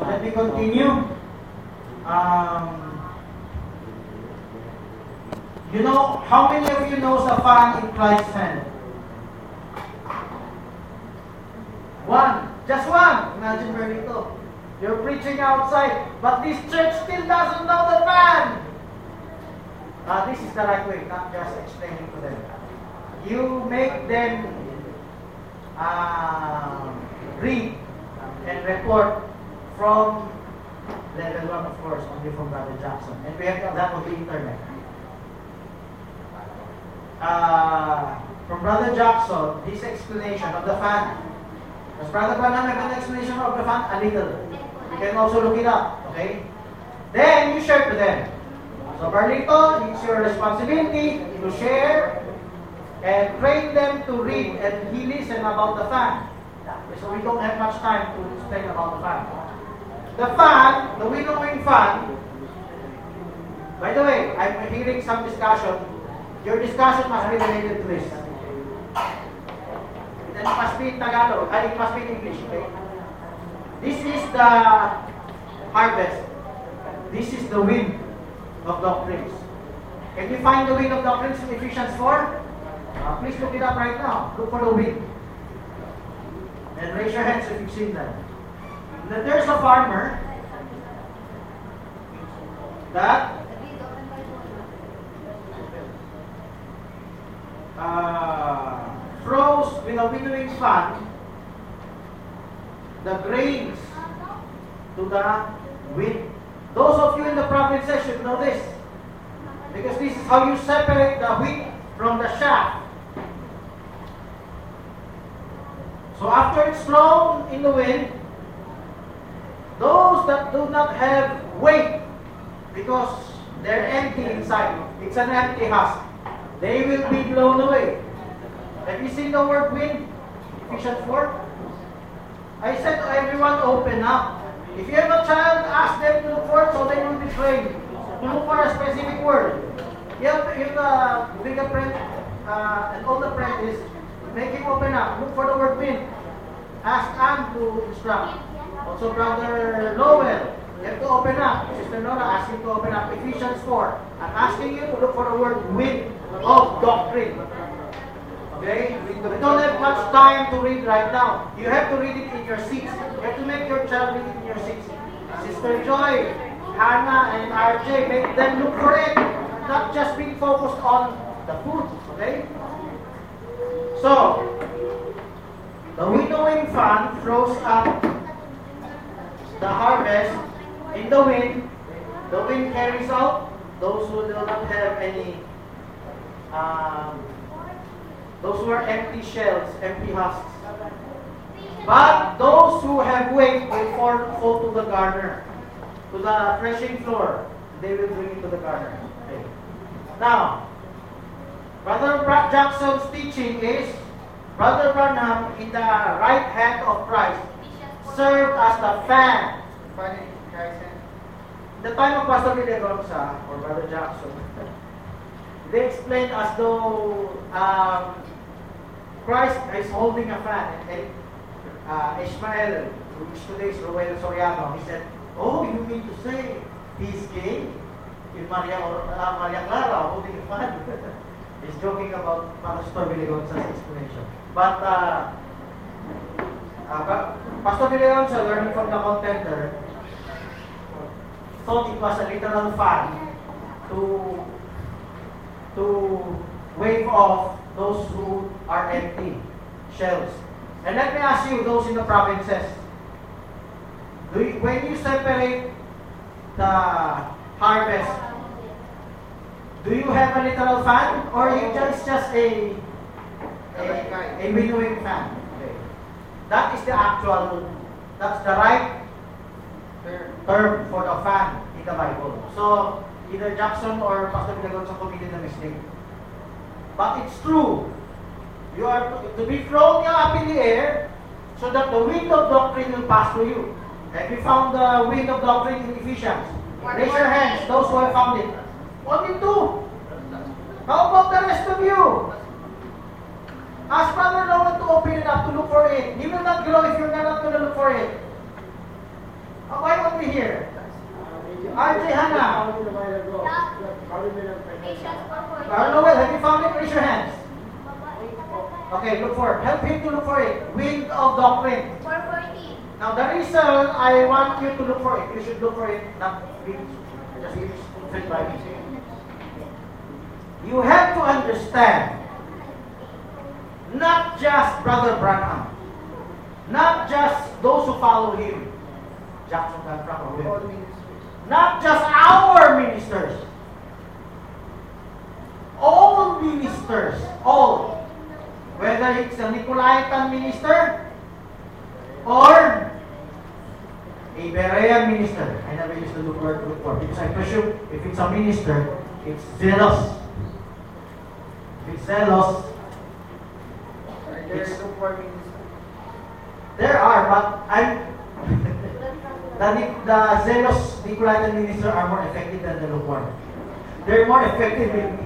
Let me continue. You know, how many of you knows a fan in Christ's hand? One. Just one. Imagine Bernito. You're preaching outside, but this church still doesn't know the fan. This is the right way, not just explaining to them. You make them read and report from level 1, of course, only from Brother Jackson. And we have that on the internet. From Brother Jackson, his explanation of the fan. Does Brother Branham have an explanation of the fan? A little. You can also look it up, okay? Then you share to them. So, Barlito, it's your responsibility to share and train them to read, and he listen about the fan. So we don't have much time to explain about the fan. The fan, the winnowing fan, by the way, I'm hearing some discussion. Your discussion must be related to this. It must be in Tagalog, it must be in English, okay? This is the harvest. This is the wind of doctrines. Can you find the wind of doctrines in Ephesians 4? Please look it up right now. Look for the wind. And raise your hands if you've seen that. There's a farmer that throws with a winnowing fan the grains to the wind. Those of you in the provinces should know this, because this is how you separate the wheat from the chaff. So after it's thrown in the wind, those that do not have weight, because they're empty inside, it's an empty husk, they will be blown away. Have you seen the word wind? Ephesians 4? I said to everyone, open up. If you have a child, ask them to look for it so they will be trained to look for a specific word. You have a big apprentice, an old apprentice, make him open up. Look for the word wind. Ask Anne to instruct. Also, Brother Lowell, you have to open up. Sister Nora, ask him to open up. Ephesians 4. I'm asking you to look for the word wind of doctrine. Okay? We don't have much time to read right now. You have to read it in your seats. You have to make your child read it in your seats. Sister Joy, Hannah, and RJ, make them look for it. Not just being focused on the food. Okay? So, the winnowing fan throws up the harvest in the wind. The wind carries out those who do not have any, those who are empty shells, empty husks. But those who have weight will fall to the garner, to the threshing floor. They will bring it to the garner. Okay. Now, Brother Jackson's teaching is Brother Branham in the right hand of Christ served as the fan. In the time of Pastor Villagonza or Brother Jackson, they explained as though Christ is holding a fan. And Ishmael, which today is Roel Soriano, he said, "Oh, you mean to say he's gay? If Maria Clara holding a fan." He's joking about Pastor Villagonza's explanation. But Pastor Villagonza, learning from the contender, thought it was a literal fan to wave off those who are empty shells. And let me ask you, those in the provinces, when you separate the harvest, do you have a literal fan, or you just a winnowing fan? Okay. That is the actual, that's the right term for the fan in the Bible. So either Jackson or Pastor Villagonza committed a mistake. But it's true. You are to be thrown up in the air so that the wind of doctrine will pass through you. Have you found the wind of doctrine in Ephesians? Raise your hands, those who have found it. Only two. How about the rest of you? Ask Brother Nolan to open it up to look for it. He will not grow if you're not going to look for it. Why me here. RJ Hannah. Noel, have you found it? Raise your hands. Okay, look for it. Help him to look for it. Wind of Doctrine. 414. Now the reason I want you to look for it, you should look for it, not just fit by me. You have to understand, not just Brother Branham, not just those who follow him, Jackson Canfranco, not just our ministers, all ministers, all, whether it's a Nicolaitan minister or a Berean minister. I never used the word look for because I presume if it's a minister, it's zealous. If it's zealous, there are, but I'm the zealous Nicolaitan minister are more effective than the lukewarm. They're more effective in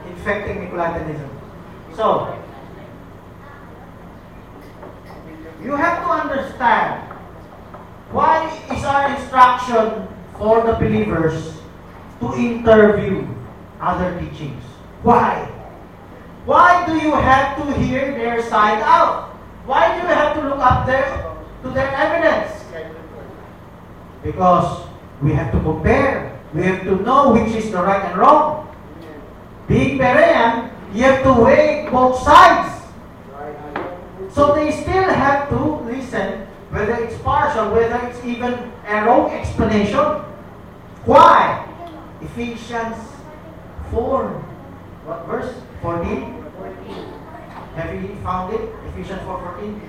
infecting Nicolaitanism. So, you have to understand why is our instruction for the believers to interview other teachings. Why? Why do you have to hear their side out? Why do you have to look up to their evidence? Because we have to compare. We have to know which is the right and wrong. Being Berean, you have to weigh both sides. So they still have to listen, whether it's partial, whether it's even a wrong explanation. Why? Ephesians 4. What verse? 14? Have you found it? Ephesians 4:14.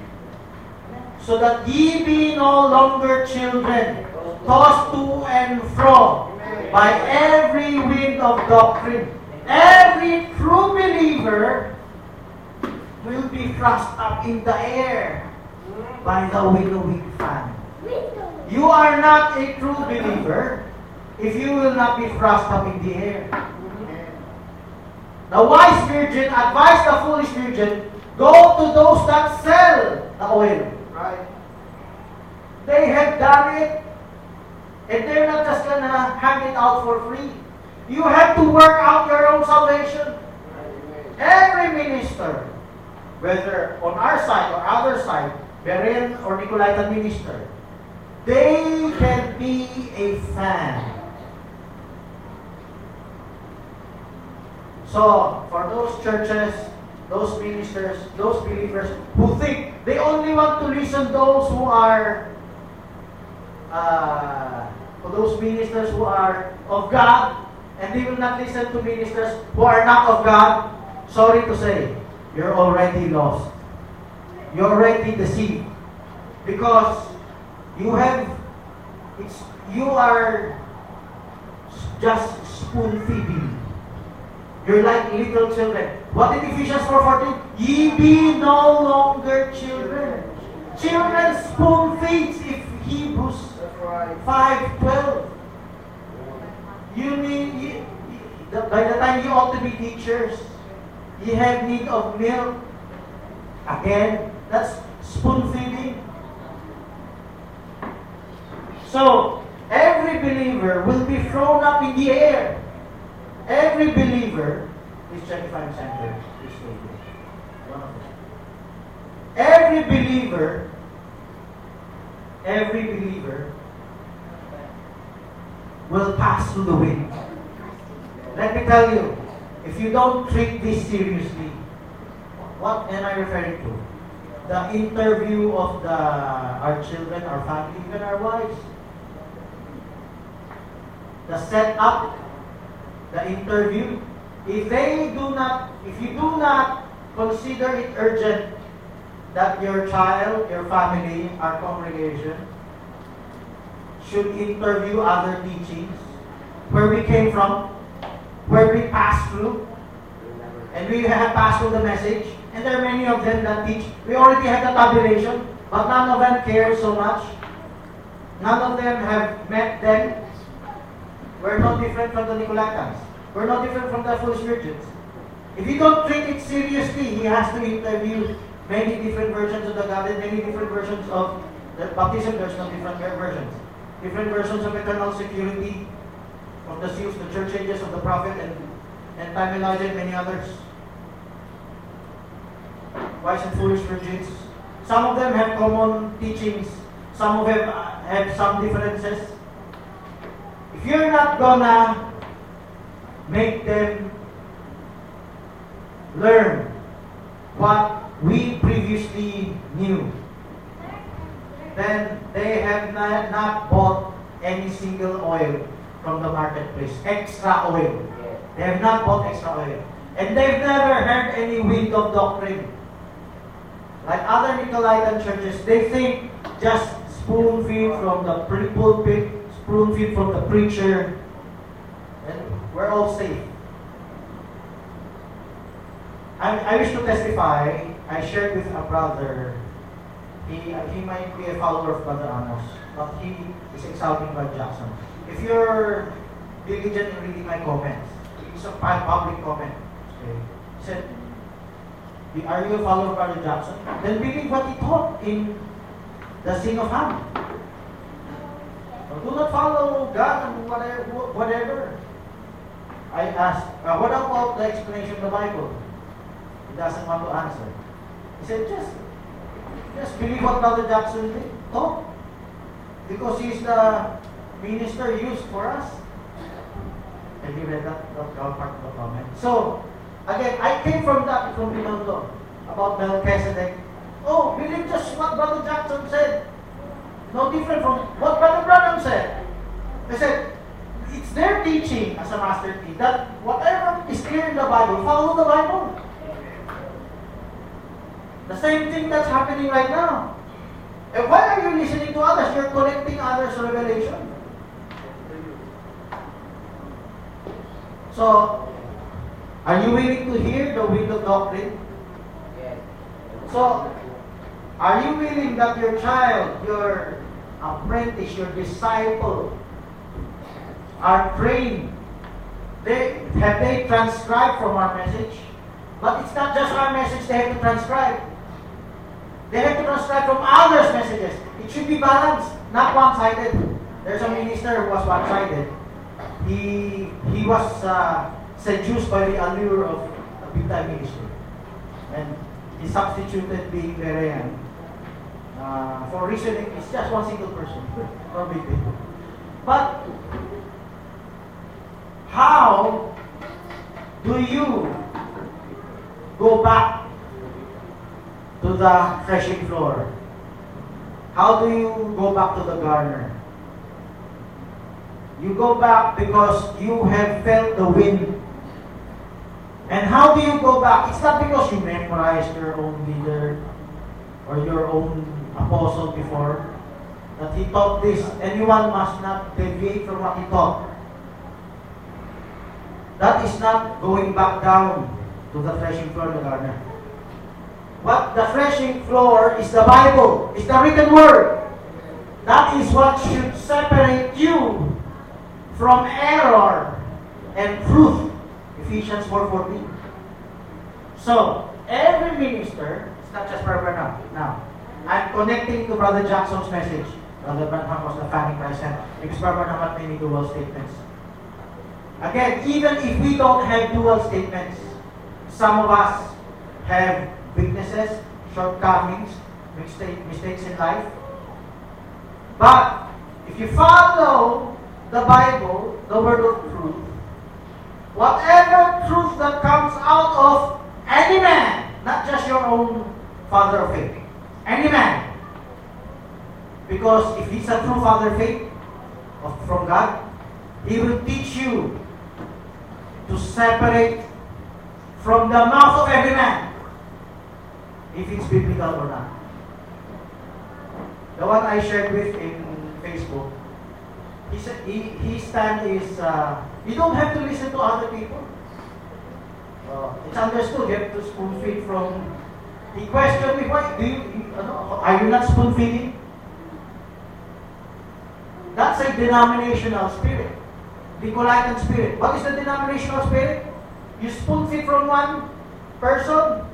So that ye be no longer children, tossed to and fro by every wind of doctrine. Every true believer will be thrust up in the air by the winnowing fan. You are not a true believer if you will not be thrust up in the air. The wise virgin advised the foolish virgin, go to those that sell the oil. Right? They have done it, and they're not just gonna hand it out for free. You have to work out your own salvation. Every minister, whether on our side or other side, Berean or Nicolaitan minister, they can be a fan. So, for those churches, those ministers, those believers who think they only want to listen to those who are, those ministers who are of God, and they will not listen to ministers who are not of God, sorry to say, you're already lost. You're already deceived. Because you are just spoon feeding. You're like little children. What did Ephesians 4:14? Ye be no longer children. Children spoon feeds if Hebrews 5:12. By the time you ought to be teachers, you have need of milk. Again, that's spoon feeding. So, every believer will be thrown up in the air. Every believer, please check if I'm centered. Please stay here. Every believer will pass through the wind. Let me tell you, if you don't treat this seriously, what am I referring to? The interview of our children, our family, even our wives. The setup, the interview. If you do not consider it urgent that your child, your family, our congregation should interview other teachings, where we came from, where we passed through, and we have passed through the message, and there are many of them that teach. We already have the tabulation, but none of them care so much. None of them have met them. We're no different from the Nicolaitans. We're no different from the foolish virgins. If you don't treat it seriously, he has to interview many different versions of the Godhead, many different versions of The baptism, there's no different versions. Different versions of eternal security, of the seals, the church ages of the prophet, and time Elijah, and many others. Wise and foolish virgins. Some of them have common teachings. Some of them have some differences. If you're not gonna make them learn what we previously knew, then they have not bought any single oil from the marketplace. Extra oil. They have not bought extra oil. And they've never heard any wind of doctrine. Like other Nicolaitan churches, they think just spoon feed from the pulpit, spoon feed from the preacher, and we're all safe. I wish to testify. I shared with a brother. He might be a follower of Brother Amos, but he is exalting Brother Jackson. If you're diligent in reading my comments, it's a public comment. Okay. He said, "Are you a follower of Brother Jackson? Then believe what he taught in the Sing of Ham. Do not follow God and whatever." I asked, "What about the explanation of the Bible?" He doesn't want to answer. He said, just believe what Brother Jackson taught, because he's the minister used for us. Have you read that part of the comment? So, again, I came from Binondo, about Melchizedek. Oh, believe just what Brother Jackson said. No different from what Brother Branham said. They said, it's their teaching as a master teacher that whatever is clear in the Bible, follow the Bible. The same thing that's happening right now. And why are you listening to others? You're collecting others' revelation. So, are you willing to hear the wind of doctrine? So, are you willing that your child, your apprentice, your disciple are trained? Have they transcribed from our message? But it's not just our message they have to transcribe. They have to transcribe from others' messages. It should be balanced, not one-sided. There's a minister who was one-sided. He was seduced by the allure of a big-time ministry. And he substituted being Berean for reasoning. It's just one single person. No big deal. But how do you go back to the threshing floor? How do you go back to the garner? You go back because you have felt the wind. And how do you go back? It's not because you memorized your own leader or your own apostle before, that he taught this. Anyone must not deviate from what he taught. That is not going back down to the threshing floor, the garner. What the threshing floor is the Bible, is the written word. That is what should separate you from error and truth. Ephesians 4:14. So, every minister, it's not just Brother Branham. Now, I'm connecting to Brother Jackson's message. Brother Branham was the fanning present because Brother Branham had many dual statements. Again, even if we don't have dual statements, some of us have weaknesses, shortcomings, mistakes in life. But if you follow the Bible, the word of truth, whatever truth that comes out of any man, not just your own father of faith, any man. Because if he's a true father of faith from God, he will teach you to separate from the mouth of every man, if it's biblical or not. The one I shared with in Facebook, he said his stand is, you don't have to listen to other people. It's understood, you have to spoon feed from. He questioned me, why are you not spoon feeding? That's a denominational spirit. Nicolaitan spirit. What is the denominational spirit? You spoon feed from one person,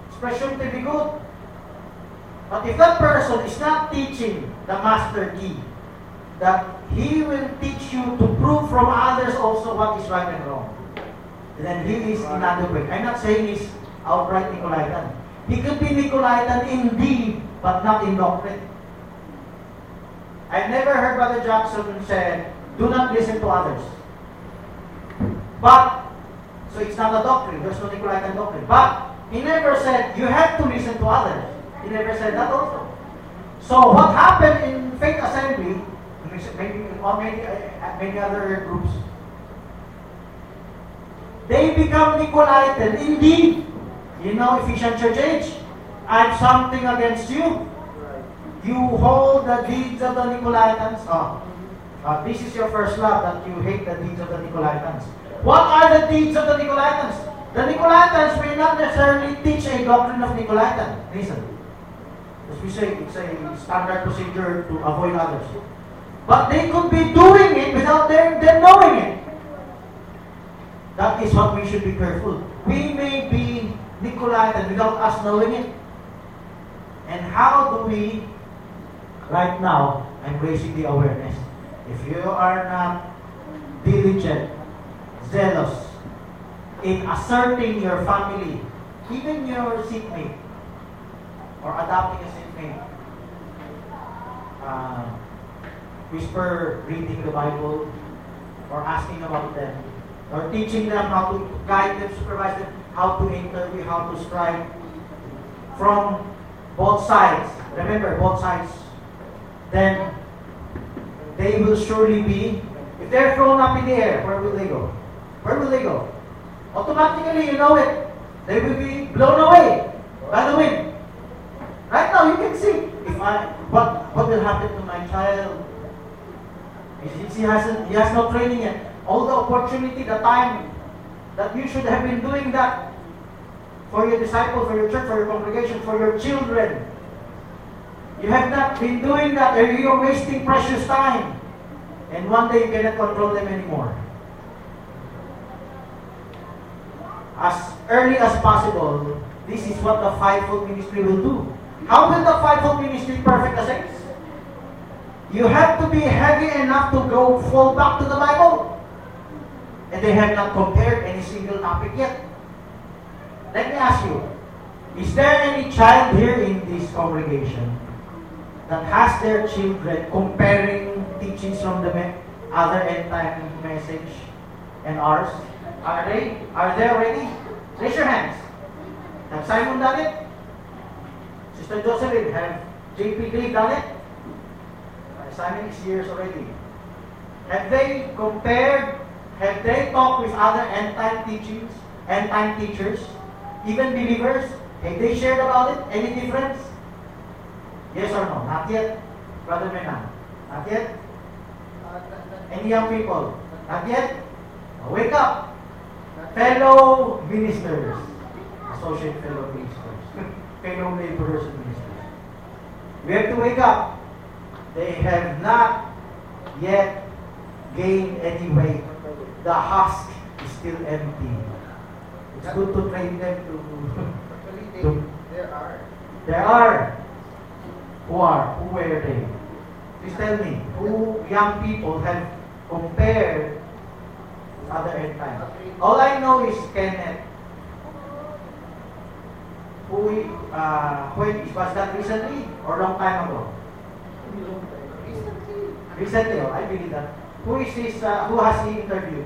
it's presumed to be good. But if that person is not teaching the master key, that he will teach you to prove from others also what is right and wrong, then he is another way. I'm not saying he's outright Nicolaitan. He could be Nicolaitan indeed, but not in doctrine. I've never heard Brother Jackson said, do not listen to others. But, so it's not a doctrine, there's no Nicolaitan doctrine. But, he never said, you have to listen to others. He never said that also. So, what happened in Faith Assembly, maybe or many other groups, they become Nicolaitan. Indeed, you know, Ephesians church age, I have something against you. You hold the deeds of the Nicolaitans. This is your first love, that you hate the deeds of the Nicolaitans. What are the deeds of the Nicolaitans? The Nicolaitans may not necessarily teach a doctrine of Nicolaitan. Listen. As we say, it's a standard procedure to avoid others. But they could be doing it without them knowing it. That is what we should be careful. We may be Nicolaitan without us knowing it. And how do we, right now, I'm raising the awareness. If you are not diligent, zealous in asserting your family, even your seatmate, or adopting a seatmate, whisper reading the Bible, or asking about them, or teaching them how to guide them, supervise them, how to interview, how to strive from both sides. Remember, both sides. Then they will surely be, if they're thrown up in the air, where will they go? Where will they go? Automatically, you know it. They will be blown away by the wind. Right now, you can see what will happen to my child. He has no training yet. All the opportunity, the time that you should have been doing that for your disciple, for your church, for your congregation, for your children. You have not been doing that, or you're wasting precious time. And one day you cannot control them anymore. As early as possible, this is what the fivefold ministry will do. How will the fivefold ministry perfect the saints? You have to be heavy enough to go fall back to the Bible. And they have not compared any single topic yet. Let me ask you, is there any child here in this congregation that has their children comparing teachings from the other end time message and ours? Are they already? Raise your hands. Have Simon done it? Sister Jocelyn, have JP Lee done it? Simon is years already. Have they compared? Have they talked with other end time teachings, end time teachers, even believers? Have they shared about it? Any difference? Yes or no? Not yet. Brother Menan. Not yet. Any young people? Not yet. Wake up. Fellow ministers. Associate fellow ministers. Fellow laborers and ministers. We have to wake up. They have not yet gained any weight. The husk is still empty. It's good to train them to there are. Who were they? Please tell me, who young people have compared other end time? All I know is Kenneth. When was that recently or long time ago? Recently, I believe that. Who is this? Who has he interviewed?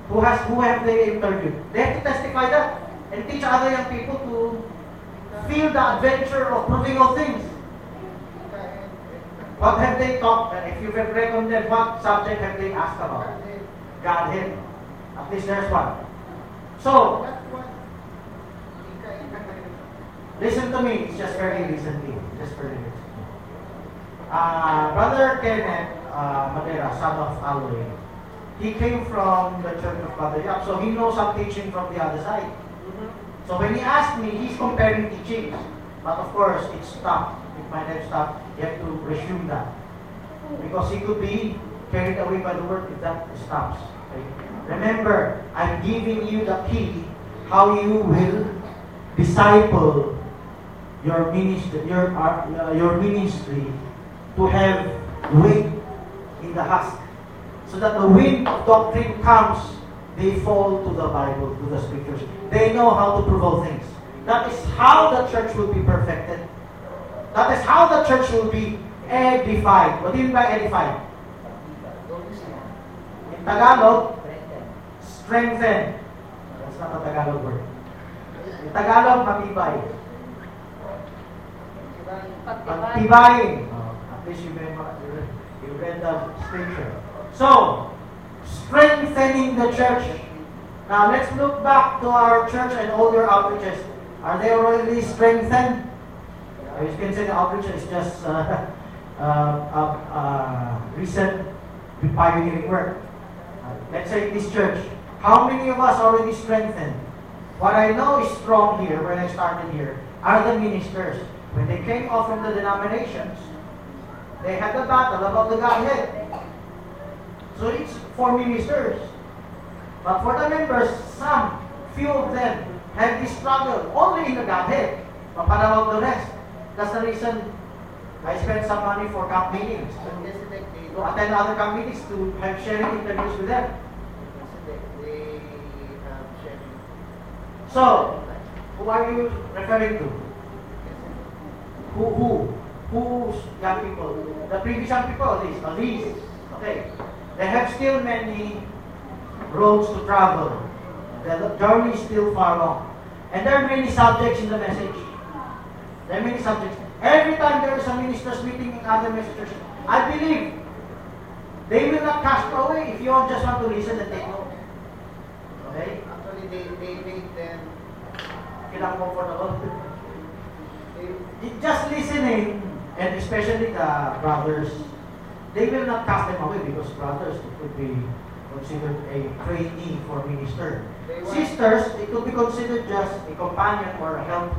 Who have they interviewed? They have to testify that and teach other young people to feel the adventure of proving all things. What have they taught? If you have read on them, what subject have they asked about? Godhead. At least there's one. So, listen to me. It's just very recently. Brother Kenneth Madera, son of Aloy, he came from the church of Father Yap, so he knows some teaching from the other side. So when he asked me, he's comparing teachings. But of course, it stopped. It might have stopped. You have to resume that. Because he could be carried away by the word if that stops. Okay? Remember, I'm giving you the key how you will disciple your ministry to have weight in the husk, so that the wind of doctrine comes, they fall to the Bible, to the scriptures. They know how to prove all things. That is how the church will be perfected. That is how the church will be edified. What do you mean by edified? In Tagalog, strengthen. That's not a Tagalog word. In Tagalog, matibay. Pagtibayin. At least you read the scripture. So, strengthening the church. Now, let's look back to our church and all your outreaches. Are they already strengthened? As you can say, the outreach is just recent pioneering work. Let's say this church. How many of us already strengthened? What I know is strong here, when I started here, are the ministers. When they came off from the denominations, they had the battle about the Godhead. So it's for ministers. But for the members, few of them have this struggle only in the Godhead. Papanawag the rest. That's the reason I spent some money for camp meetings. To attend other camp meetings, to have sharing interviews with them. So, who are you referring to? Who's young people? The previous young people, these. Okay. They have still many roads to travel. The journey is still far long. And there are many subjects in the message. There are many subjects. Every time there is a ministers meeting in other messages, I believe they will not cast away if you just want to listen and take notes. Okay? Actually, they make them comfortable. Just listening, and especially the brothers, they will not cast them away because brothers, it could be considered a trainee for minister. Sisters, it could be considered just a companion or a help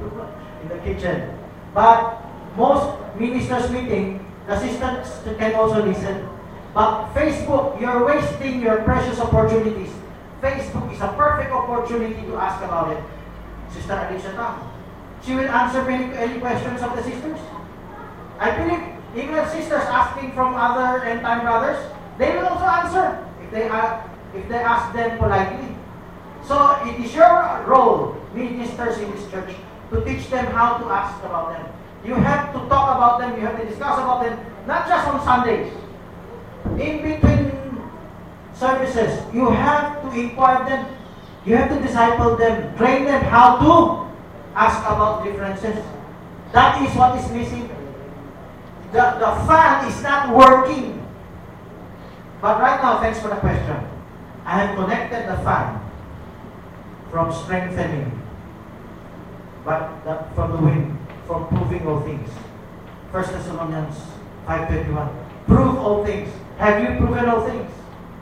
in the kitchen. But most ministers meeting, the sisters can also listen. But Facebook, you're wasting your precious opportunities. Facebook is a perfect opportunity to ask about it. Sister Alicia Tam, she will answer any questions of the sisters. I believe even sisters asking from other end-time brothers, they will also answer if they ask them politely. So it is your role, ministers in this church, to teach them how to ask about them. You have to talk about them, you have to discuss about them, not just on Sundays. In between services, you have to inquire them, you have to disciple them, train them how to ask about differences. That is what is missing. The fan is not working. But right now, thanks for the question. I have connected the fan from strengthening, but from the wind, from proving all things. 1 Thessalonians 5:21. Prove all things. Have you proven all things?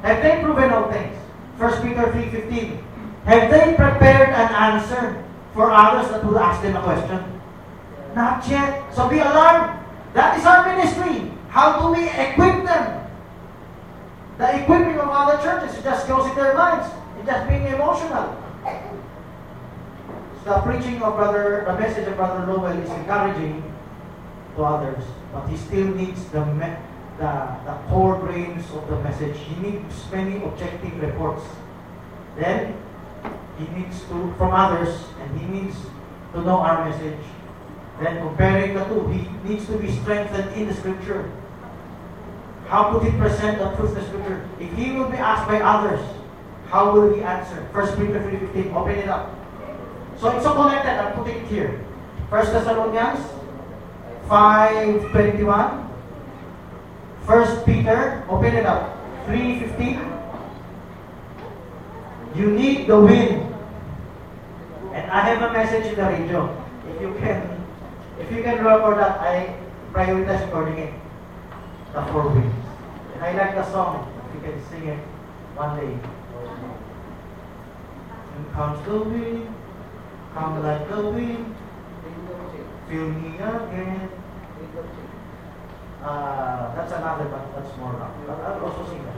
Have they proven all things? 1 Peter 3:15. Have they prepared an answer for others that will ask them a question? Not yet. So be alarmed. That is our ministry. How do we equip them? The equipping of other churches is just closing their minds. It's just being emotional. The preaching of the message of Brother Lowell is encouraging to others, but he still needs the core brains of the message. He needs many objective reports. Then he needs to from others, and he needs to know our message. Then comparing the two, he needs to be strengthened in the scripture. How could he present the truth of the scripture? If he will be asked by others, how will he answer? 1 Peter 3:15, open it up. So it's so connected, I'll put it here. 1 Thessalonians 5:21. 1 Peter, open it up. 3:15. You need the wind. And I have a message in the radio. If you can record that, I prioritize recording it. The four winds. And I like the song. If you can sing it one day. And comes the wind, come like the wind, fill me again. That's another, but that's more rock. But I'll also sing that.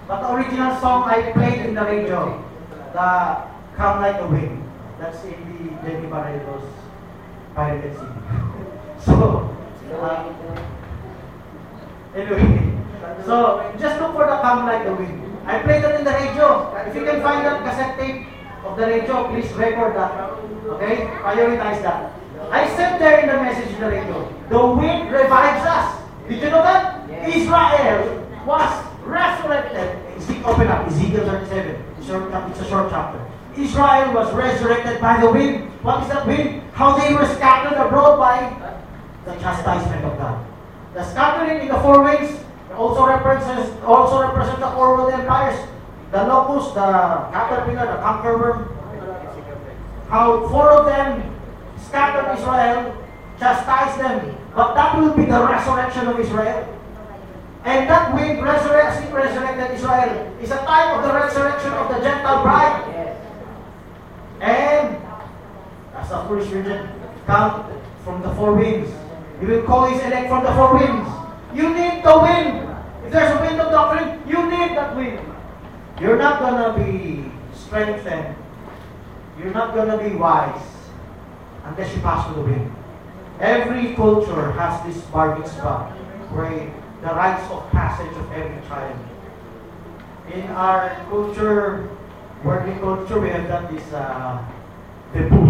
But the original song I played in the radio, the Come Like the Wind. That's in the Jenny Barredo's pirated CD. So, anyway, so just look for the Come Like the Wind. I played that in the radio. If you can find that cassette tape of the radio, please record that. Okay? Prioritize that. I said there in the message in the radio, the wind revives us. Did you know that? Yes. Israel was resurrected. Open up Ezekiel 37. It's a short chapter. Israel was resurrected by the wind. What is that wind? How they were scattered abroad by the chastisement of God. The scattering in the four winds also represents the four world empires. The locust, the caterpillar, the cankerworm. How four of them scattered Israel, chastised them. But that will be the resurrection of Israel. And that wind resurrected Israel is a type of the resurrection of the Gentile bride. And as a foolish virgin come from the four winds. He will call his elect from the four winds. You need the wind. If there's a wind of doctrine, you need that wind. You're not gonna be strengthened. You're not gonna be wise unless you pass through the wind. Every culture has this bar mitzvah, where the rites of passage of every child. In our culture, working culture, we have done this debut.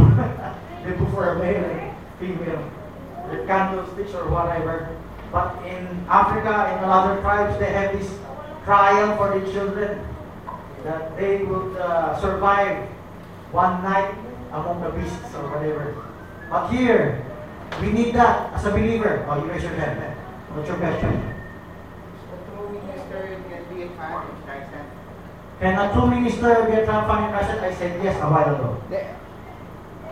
Debut for a male and female. The candlesticks or whatever. But in Africa and other tribes, they have this trial for the children, that they would survive one night among the beasts or whatever. But here, we need that as a believer. Oh, you raise your hand. What's your question? Can a true minister be a triumphant in Christ? I said yes a while ago.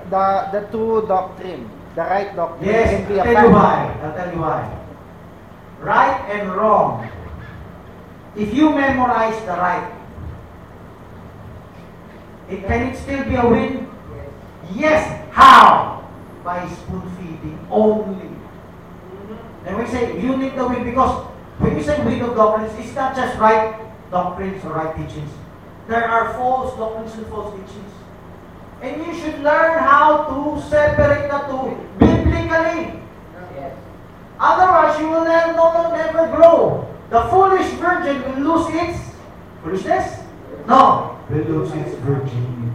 The true doctrine, the right doctrine. Yes, can be I'll tell you why. I'll tell you why. Right and wrong. If you memorize the right, can it still be a win? Yes. How? By spoon feeding only. And we say you need the win, because when you say win of doctrines, it's not just right doctrines or right teachings. There are false doctrines and false teachings. And you should learn how to separate the two biblically. Yes. Otherwise, you will never grow. The foolish virgin will lose its foolishness? No, will lose its virginity.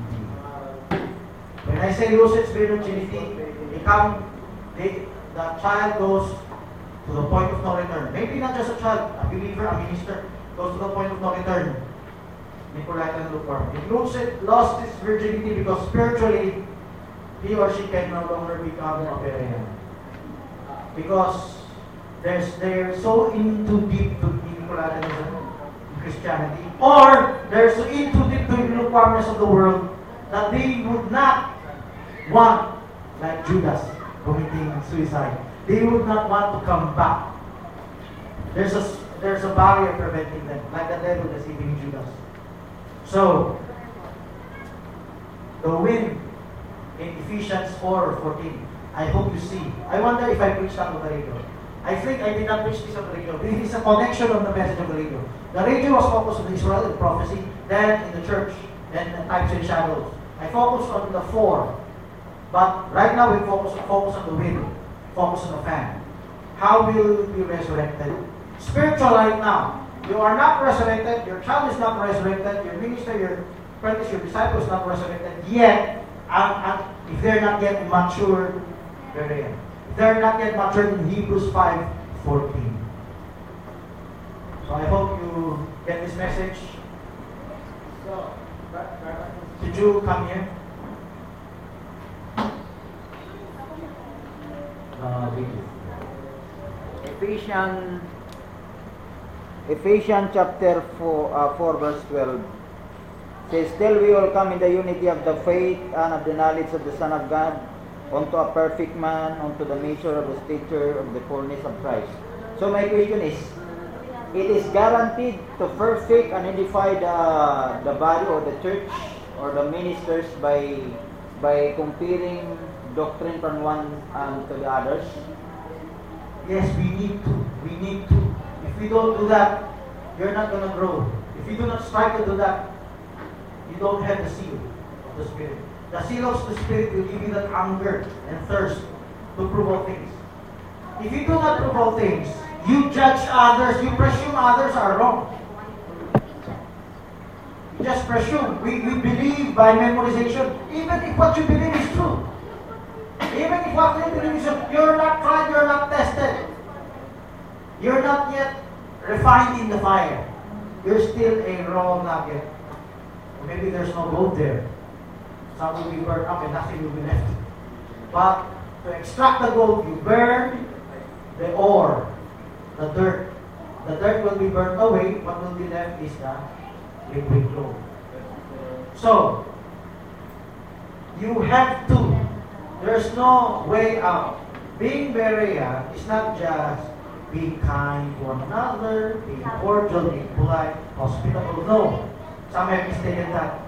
When I say lose its virginity, the child goes to the point of no return. Maybe not just a child, a believer, a minister, goes to the point of no return. Manalite and lukewarm. It lost its virginity because spiritually, he or she can no longer become a Berean. Because they're so into deep to Nicolaitanism in Christianity, or they're so into deep to the lukewarmness of the world that they would not want, like Judas committing suicide, they would not want to come back. There's a barrier preventing them, like the devil deceiving Judas. So, the wind in Ephesians 4:14, I hope you see. I wonder if I preached that on the radio. I think I did not preach this on the radio. This is a connection of the message of the radio. The radio was focused on Israel and prophecy, then in the church, then the types and shadows. I focused on the four. But right now we focus on the wind, focus on the fan. How will you be resurrected? Spiritual right now. You are not resurrected, your child is not resurrected, your minister, your apprentice, your disciple is not resurrected yet. If they're not yet matured, if they're not yet matured in Hebrews 5:14. So I hope you get this message. So, did you come here? Ephesians chapter 4 verse 12 says, "Till we all come in the unity of the faith and of the knowledge of the Son of God, unto a perfect man, unto the measure of the stature of the fullness of Christ." So my question is, it is guaranteed to perfect and edify the body or the church or the ministers by comparing doctrine from one to the others? Yes, we need to. We need to. If we don't do that, you're not going to grow. If you do not strive to do that, you don't have the seal of the Spirit. The seal of the Spirit will give you that hunger and thirst to prove all things. If you do not prove all things, you judge others, you presume others are wrong. You just presume. We believe by memorization, even if what you believe is true. Even if what you believe is true, you're not tried, you're not tested. You're not yet refined in the fire. You're still a raw nugget. Maybe there's no gold there. Some will be burned up and nothing will be left. But to extract the gold, you burn the ore, the dirt. The dirt will be burned away. What will be left is the liquid gold. So, you have to. There's no way out. Being Berea is not just being kind to one another, being cordial, being polite, hospitable. No. Some have mistaken that.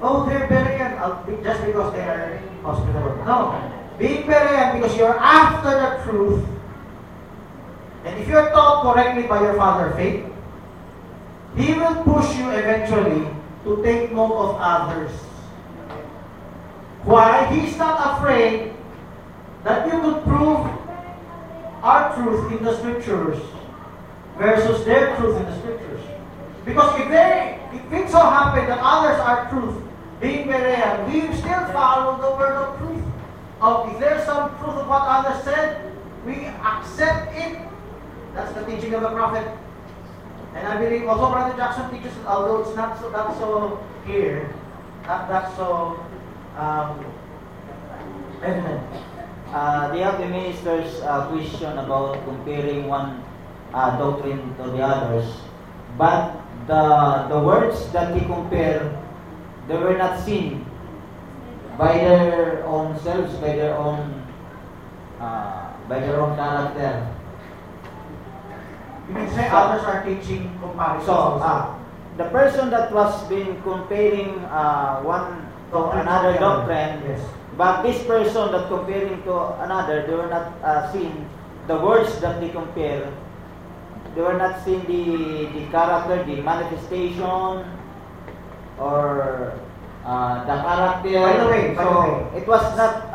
Oh, they're Berean just because they are hospitable. No. Being Berean because you're after the truth. And if you're taught correctly by your father faith, he will push you eventually to take note of others. Why? He's not afraid that you could prove our truth in the scriptures versus their truth in the scriptures. Because if it so happen that others are truth, being Berean, we still follow the word of truth. If there's some truth of what others said, we accept it. That's the teaching of the prophet. And I believe also Brother Jackson teaches it, although it's not so clear, not so evident. They have the minister's question about comparing one doctrine to the others, but the words that he compared, they were not seen by their own selves, by their own character. You can say others are teaching comparisons. So, the person that was being comparing one to another doctrine, yes. But this person that comparing to another, they were not seeing the words that they compare. They were not seeing the character, the manifestation, or the character. By the way, it was not.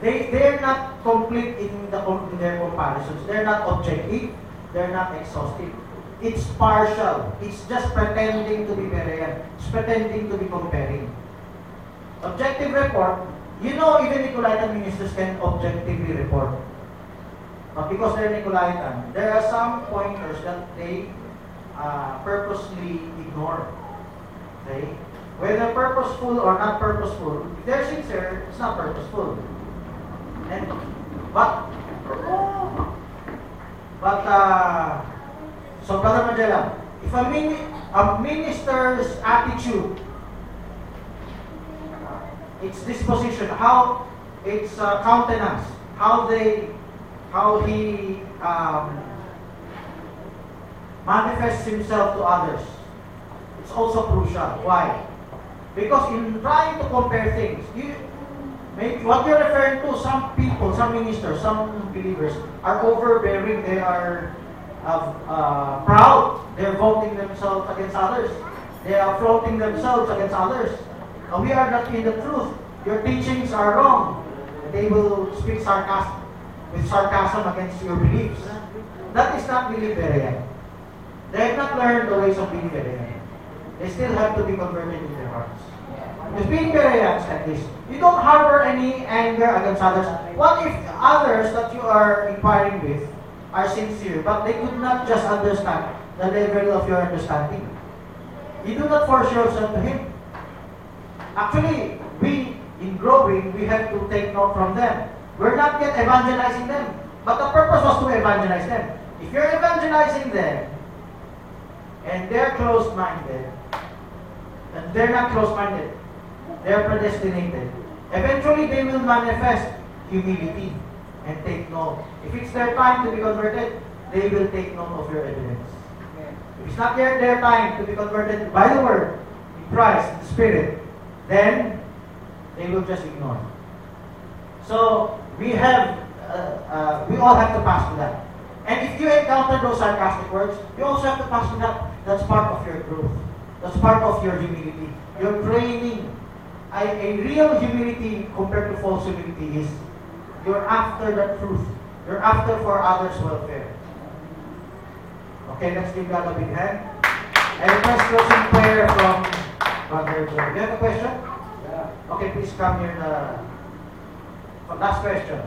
They're not complete in their comparisons. They're not objective. They're not exhaustive. It's partial. It's just pretending to be Berean. It's pretending to be comparing. Objective report. You know, even Nicolaitan ministers can objectively report. But because they're Nicolaitan, there are some pointers that they purposely ignore. Okay? Whether purposeful or not purposeful, if they're sincere, it's not purposeful. So Brother Magellan, if a minister's attitude, its disposition, how its countenance, how he manifests himself to others, it's also crucial. Why? Because in trying to compare things, what you're referring to, some people, some ministers, some believers are overbearing, they are proud, they're voting themselves against others, they are floating themselves against others. We are not in the truth. Your teachings are wrong. They will speak with sarcasm against your beliefs. That is not really Berean. They have not learned the ways of being Berean. They still have to be converted in their hearts. Because being Bereans at least, you don't harbor any anger against others. What if others that you are inquiring with are sincere, but they could not just understand the level of your understanding? You do not force yourself to him. Actually, in growing, we have to take note from them. We're not yet evangelizing them, but the purpose was to evangelize them. If you're evangelizing them, and they're closed-minded, and they're not closed-minded, they're predestinated, eventually they will manifest humility and take note. If it's their time to be converted, they will take note of your evidence. If it's not yet their time to be converted by the word, in Christ, in the Spirit, then they will just ignore. So we all have to pass to that. And if you encounter those sarcastic words, you also have to pass to that. That's part of your growth. That's part of your humility. Your training. A real humility compared to false humility is you're after the truth. You're after for others' welfare. Okay, let's give God a big hand. And let's closing prayer from Brother Joe. You have a question? Yeah. Okay, please come here. Last question.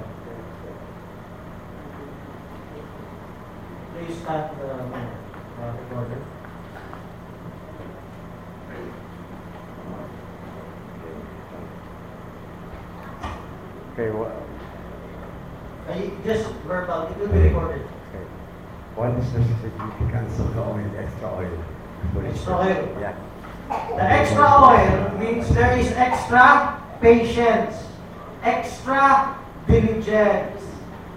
Please start the recorder. Okay, what? Just verbal, it will be recorded. Okay. What is the significance of the oil, extra oil? Extra oil. Yeah. The extra oil means there is extra patience, extra diligence,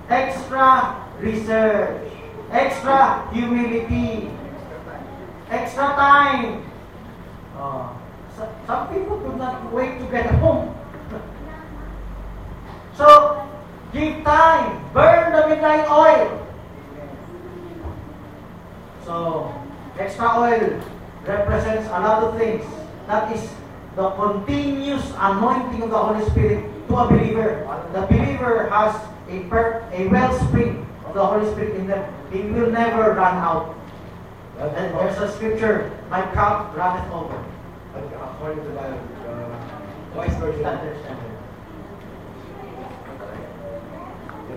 extra research, extra humility, extra time. Some people do not wait to get home. So, give time. Burn the midnight oil. So, extra oil represents a lot of things. That is the continuous anointing of the Holy Spirit to a believer. The believer has a wellspring of the Holy Spirit in them. It will never run out. And there's a scripture, my cup runneth over. According to the Wise Version.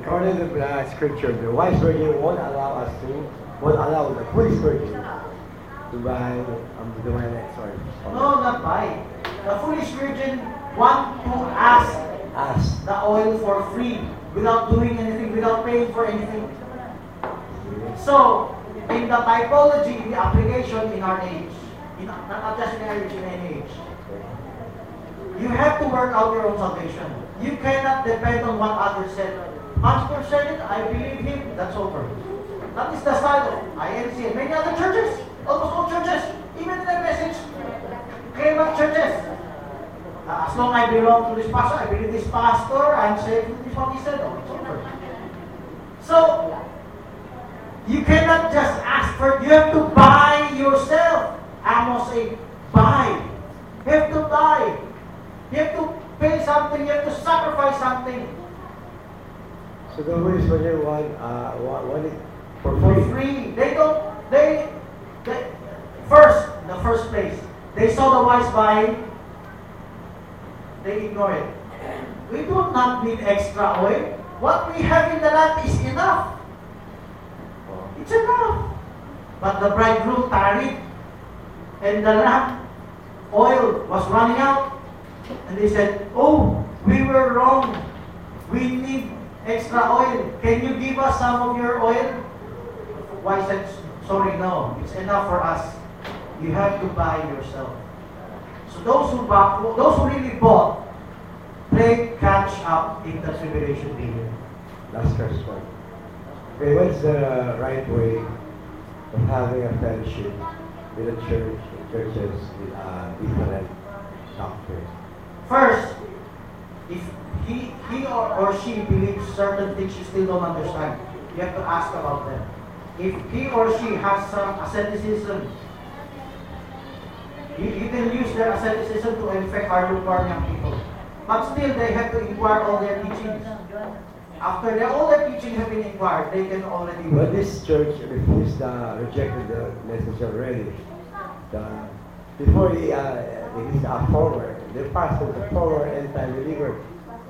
According to the scripture, the Wise Virgin won't allow the foolish virgin to buy the wine oil. No, not buy. The foolish virgin want to ask the oil for free without doing anything, without paying for anything. So, in the typology, the application in our age, not just in our age, in any age, you have to work out your own salvation. You cannot depend on what others said. Pastor said it, I believe him, that's over. That is the style of INC and many other churches, almost all churches, even in their message, came up churches. As long as I belong to this pastor, I believe this pastor, I'm saved, this is what he said, it's over. So, you cannot just ask for it, you have to buy yourself. Amos said, buy. You have to buy. You have to pay something, you have to sacrifice something. So the foolish virgin want it for Free. They first, in the first place, they saw the wise buying, they ignore it. We do not need extra oil. What we have in the lamp is enough. It's enough. But the bridegroom tarried, and the lamp oil was running out. And they said, oh, we were wrong. We need extra oil. Can you give us some of your oil? Why said, sorry, no. It's enough for us. You have to buy yourself. So those who really bought, played catch up in the tribulation period. Last question. Okay, what's the right way of having a fellowship with a churches with different doctrines? First, if he or she believes certain things you still don't understand, you have to ask about them. If he or she has some asceticism, you can use their asceticism to infect our lukewarm young people. But still, they have to inquire all their teachings. After all their teachings have been inquired, they can already... But this church rejected the message already. Before he is a forward, the pastor, the forward Endtime believer,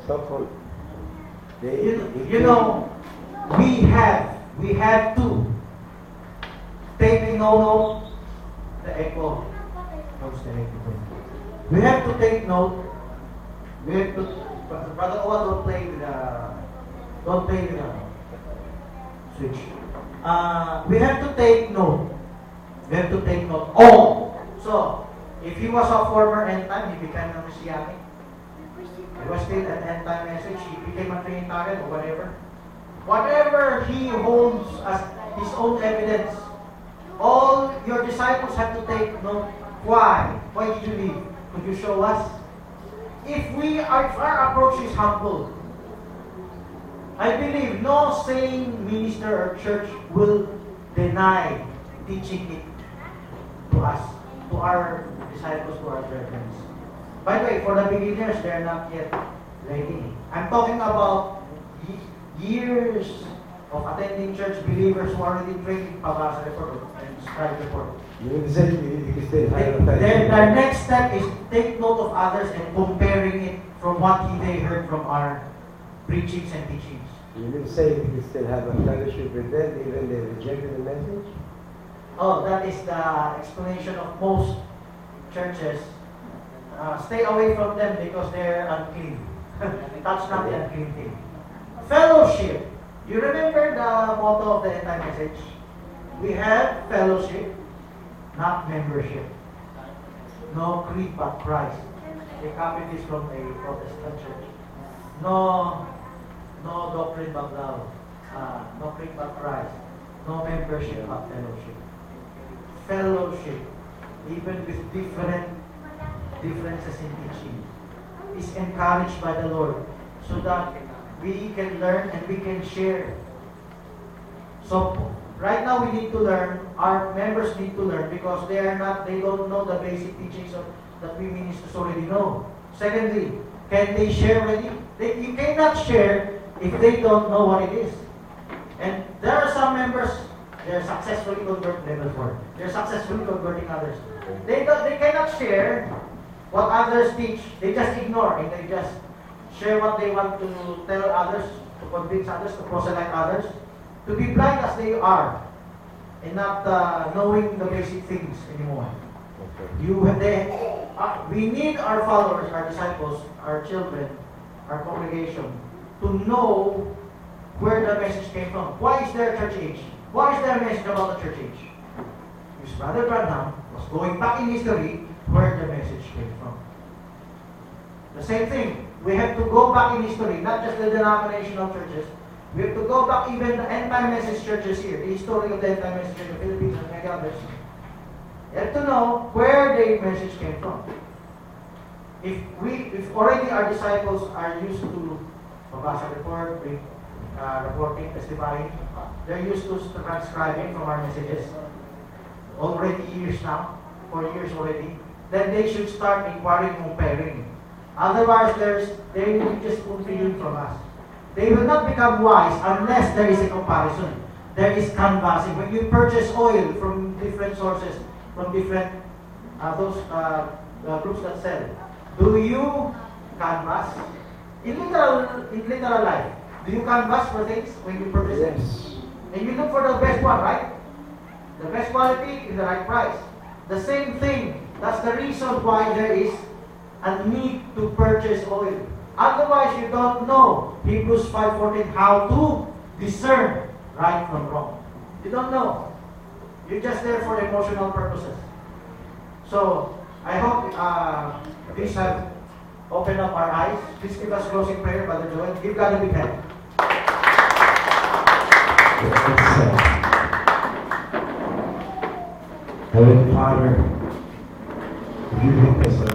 so-called. You know, we have to take note the echo. What's the echo? We have to take note. We have to, Brother Owa, don't play with the switch. We have to take note. We have to take note. Oh! So, if he was a former Endtime, he became a Messianic. He was still an Endtime message, he became a Trinitarian or whatever. Whatever he holds as his own evidence, all your disciples have to take note. Why? Why did you leave? Could you show us? If our approach is humble, I believe no sane minister or church will deny teaching it to us, to our disciples, to our brethren. By the way, for the beginners, they're not yet ready. I'm talking about years of attending church, believers who are already trained in Pabasa report and scribe report. You say you can still have a Their fellowship. next step is take note of others and comparing it from what they heard from our preachings and teachings. You will say you can still have a fellowship with them even they rejected the message? Oh, that is the explanation of most churches. Stay away from them because they're unclean. Touch not the unclean thing. Fellowship. You remember the motto of the Endtime message? We have fellowship, not membership. No creed but Christ. They copied this from a Protestant church. No doctrine but love. No creed but Christ. No membership but fellowship. Fellowship, even with differences in teaching, is encouraged by the Lord so that we can learn and we can share. So right now we need to learn, our members need to learn because they don't know the basic teachings that we ministers already know. Secondly, can they share already? You cannot share if they don't know what it is. And there are some members, they're successfully converting level 4. They're successfully converting others. They cannot share what others teach. They just ignore and they just share what they want to tell others, to convince others, to proselyte others, to be blind as they are, and not knowing the basic things anymore. We need our followers, our disciples, our children, our congregation to know where the message came from. Why is there a church age? Why is there a message about the church age? Because Brother Branham was going back in history where the message came from. The same thing. We have to go back in history, not just the denominational churches. We have to go back even the end-time message churches here, the history of the end-time message in the Philippines and many others. You have to know where the message came from. If already our disciples are used to Pabasa report, reporting, testifying, they're used to transcribing from our messages already years now, 4 years already, then they should start inquiring, comparing. Otherwise, they will just continue from us. They will not become wise unless there is a comparison. There is canvassing. When you purchase oil from different sources, from different groups that sell, do you canvass? In literal life, do you canvass for things when you purchase it? Yes. And you look for the best one, right? The best quality in the right price. The same thing. That's the reason why there is a need to purchase oil. Otherwise, you don't know Hebrews 5:14 how to discern right from wrong. You don't know. You're just there for emotional purposes. So, I hope these have opened up our eyes. Please give us closing prayer, Brother Joel. Give God a big hand. Heavenly Father, you give us a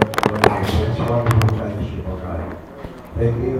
wonderful fellowship, oh God. Thank you,